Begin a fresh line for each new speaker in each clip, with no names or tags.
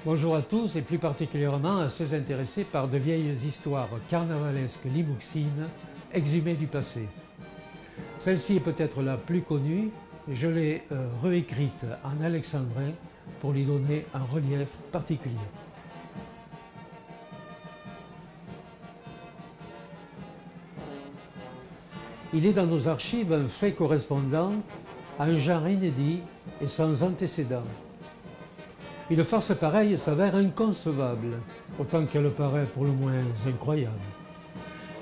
Bonjour à tous et plus particulièrement à ceux intéressés par de vieilles histoires carnavalesques limouxines exhumées du passé. Celle-ci est peut-être la plus connue et je l'ai réécrite en alexandrin pour lui donner un relief particulier. Il est dans nos archives un fait correspondant à un genre inédit et sans antécédent. Une farce pareille s'avère inconcevable, autant qu'elle paraît pour le moins incroyable.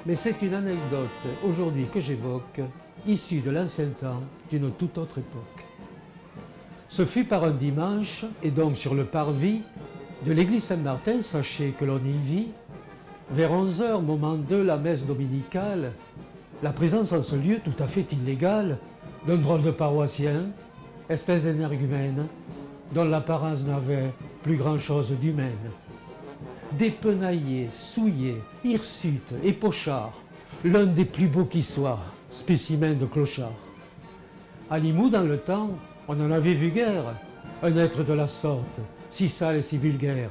Mais c'est une anecdote aujourd'hui que j'évoque, issue de l'ancien temps d'une toute autre époque. Ce fut par un dimanche, et donc sur le parvis de l'église Saint-Martin, sachez que l'on y vit, vers 11 h, moment de la messe dominicale, la présence en ce lieu tout à fait illégal d'un drôle de paroissien, espèce d'énergumène, dont l'apparence n'avait plus grand-chose d'humaine. Dépenaillé, souillé, hirsute et pochard, l'un des plus beaux qui soit, spécimen de clochard. À Limoux, dans le temps, on en avait vu guère, un être de la sorte, si sale et si vulgaire,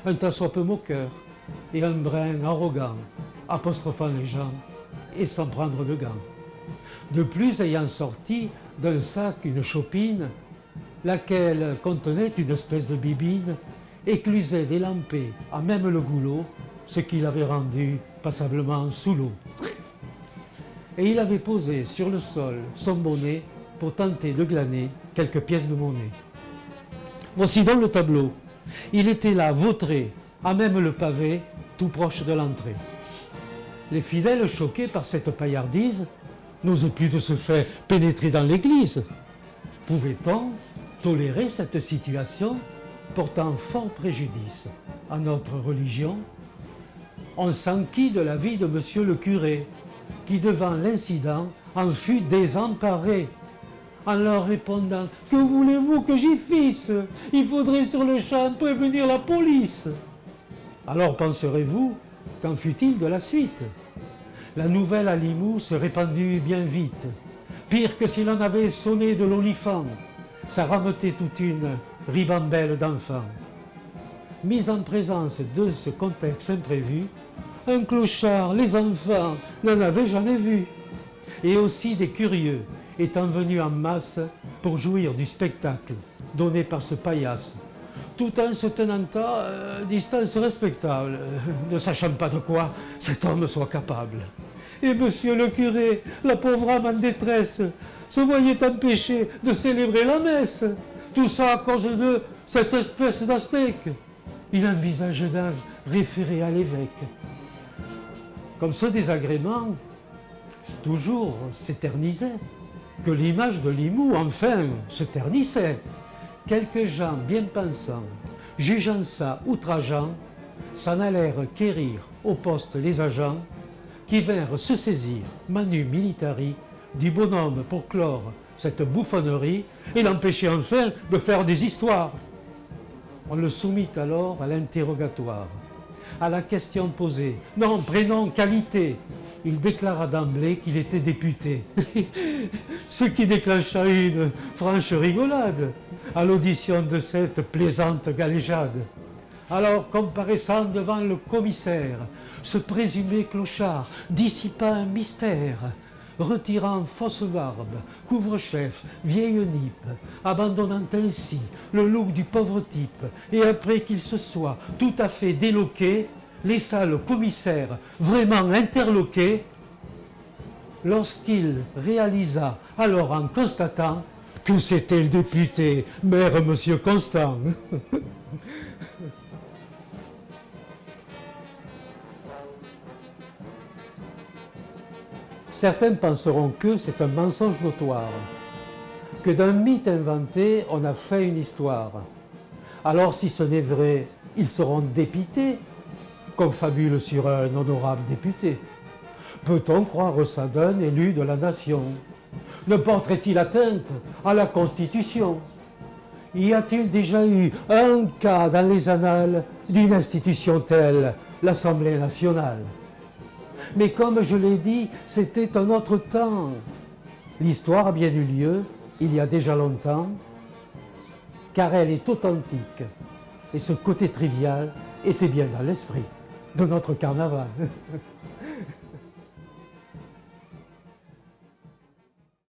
un tas soit peu moqueur et un brin arrogant, apostrophant les gens et sans prendre de gants. De plus, ayant sorti d'un sac une chopine, laquelle contenait une espèce de bibine, éclusait des lampées à même le goulot, ce qui l'avait rendu passablement sous l'eau. Et il avait posé sur le sol son bonnet pour tenter de glaner quelques pièces de monnaie. Voici donc le tableau. Il était là, vautré, à même le pavé, tout proche de l'entrée. Les fidèles, choqués par cette paillardise, n'osaient plus de ce fait pénétrer dans l'église. Pouvait-on tolérer cette situation portant fort préjudice à notre religion? On s'enquit de l'avis de monsieur le curé, qui devant l'incident en fut désemparé, en leur répondant « Que voulez-vous que j'y fisse? Il faudrait sur le champ prévenir la police. » Alors penserez-vous, qu'en fut-il de la suite? La nouvelle à Limoux se répandit bien vite, pire que si l'on avait sonné de l'olifant. Ça rameutait toute une ribambelle d'enfants. Mis en présence de ce contexte imprévu, un clochard, les enfants, n'en avaient jamais vu. Et aussi des curieux étant venus en masse pour jouir du spectacle donné par ce paillasse, tout en se tenant à distance respectable, ne sachant pas de quoi cet homme soit capable. Et monsieur le curé, la pauvre âme en détresse, se voyait empêché de célébrer la messe. Tout ça à cause de cette espèce d'aztèque. Il envisage d'en référer à l'évêque. Comme ce désagrément toujours s'éternisait, que l'image de Limoux, enfin, se ternissait, quelques gens bien pensants, jugeant ça outrageant, s'en allèrent quérir au poste les agents, qui vinrent se saisir, manu militari, du bonhomme pour clore cette bouffonnerie et l'empêcher enfin de faire des histoires. On le soumit alors à l'interrogatoire, à la question posée, nom, prénom, qualité. Il déclara d'emblée qu'il était député, ce qui déclencha une franche rigolade à l'audition de cette plaisante galéjade. Alors, comparaissant devant le commissaire, ce présumé clochard dissipa un mystère, retirant fausse barbe, couvre-chef, vieille nippe, abandonnant ainsi le look du pauvre type, et après qu'il se soit tout à fait déloqué, laissa le commissaire vraiment interloqué, lorsqu'il réalisa alors en constatant que c'était le député, maire monsieur Constant. Certains penseront que c'est un mensonge notoire, que d'un mythe inventé, on a fait une histoire. Alors si ce n'est vrai, ils seront dépités, qu'on fabule sur un honorable député. Peut-on croire ça d'un élu de la nation? Ne porterait-il atteinte à la Constitution? Y a-t-il déjà eu un cas dans les annales d'une institution telle, l'Assemblée nationale? Mais comme je l'ai dit, c'était un autre temps. L'histoire a bien eu lieu, il y a déjà longtemps, car elle est authentique. et ce côté trivial était bien dans l'esprit de notre carnaval.